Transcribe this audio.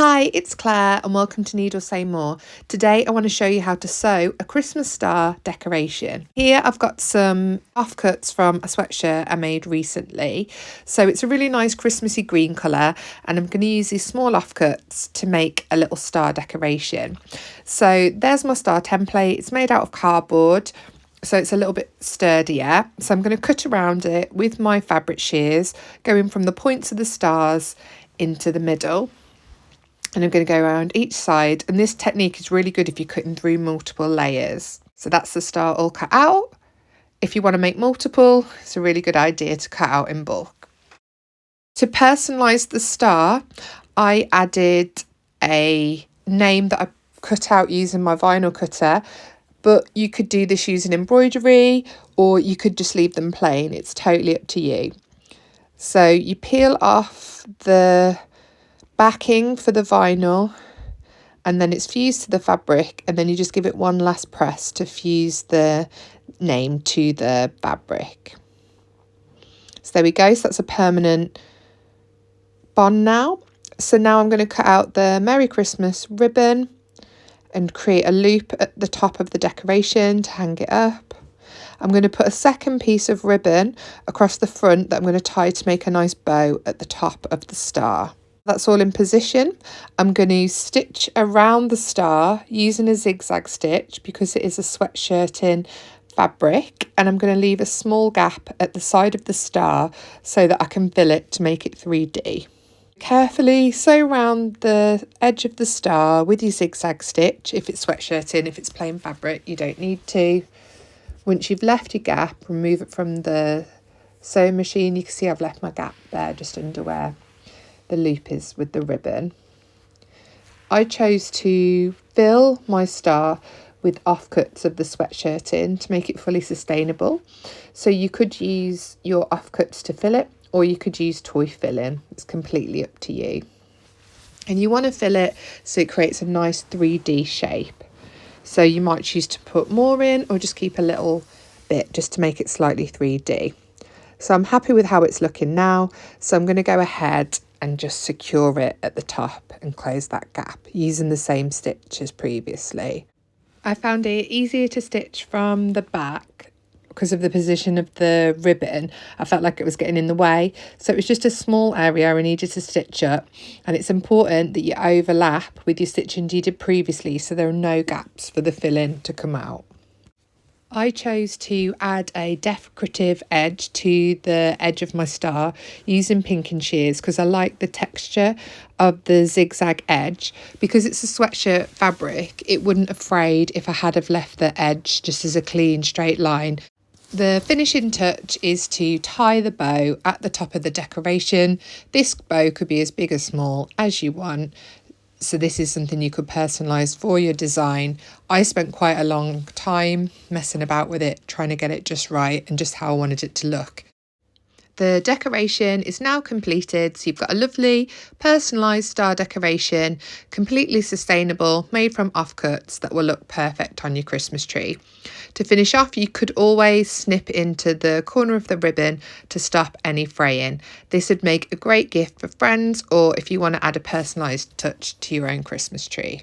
Hi, it's Claire and welcome to Need or Say More. Today I want to show you how to sew a Christmas star decoration. Here I've got some offcuts from a sweatshirt I made recently. So it's a really nice Christmassy green colour and I'm going to use these small offcuts to make a little star decoration. So there's my star template. It's made out of cardboard, so it's a little bit sturdier. So I'm going to cut around it with my fabric shears, going from the points of the stars into the middle. And I'm going to go around each side, and this technique is really good if you're cutting through multiple layers. So that's the star all cut out. If you want to make multiple, it's a really good idea to cut out in bulk. To personalise the star, I added a name that I cut out using my vinyl cutter, but you could do this using embroidery or you could just leave them plain. It's totally up to you. So you peel off the backing for the vinyl and then it's fused to the fabric, and then you just give it one last press to fuse the name to the fabric. So there we go. So that's a permanent bond now. So now I'm going to cut out the Merry Christmas ribbon and create a loop at the top of the decoration to hang it up. I'm going to put a second piece of ribbon across the front that I'm going to tie to make a nice bow at the top of the star. That's all in position. I'm going to stitch around the star using a zigzag stitch because it is a sweatshirting fabric, and I'm going to leave a small gap at the side of the star so that I can fill it to make it 3D. Carefully sew around the edge of the star with your zigzag stitch. If it's sweatshirting, if it's plain fabric, you don't need to. Once you've left your gap, remove it from the sewing machine. You can see I've left my gap there just under where the loop is with the ribbon. I chose to fill my star with offcuts of the sweatshirting to make it fully sustainable. So you could use your offcuts to fill it, or you could use toy filling. It's completely up to you. And you want to fill it so it creates a nice 3D shape. So you might choose to put more in or just keep a little bit just to make it slightly 3D. So I'm happy with how it's looking now. So I'm going to go ahead and just secure it at the top and close that gap using the same stitch as previously. I found it easier to stitch from the back because of the position of the ribbon. I felt like it was getting in the way. So it was just a small area I needed to stitch up. And it's important that you overlap with your stitching you did previously so there are no gaps for the filling to come out. I chose to add a decorative edge to the edge of my star using pink and shears because I like the texture of the zigzag edge. Because it's a sweatshirt fabric, it wouldn't have frayed if I had have left the edge just as a clean straight line. The finishing touch is to tie the bow at the top of the decoration. This bow could be as big or small as you want. So this is something you could personalise for your design. I spent quite a long time messing about with it, trying to get it just right and just how I wanted it to look. The decoration is now completed, so you've got a lovely personalised star decoration, completely sustainable, made from offcuts that will look perfect on your Christmas tree. To finish off, you could always snip into the corner of the ribbon to stop any fraying. This would make a great gift for friends or if you want to add a personalised touch to your own Christmas tree.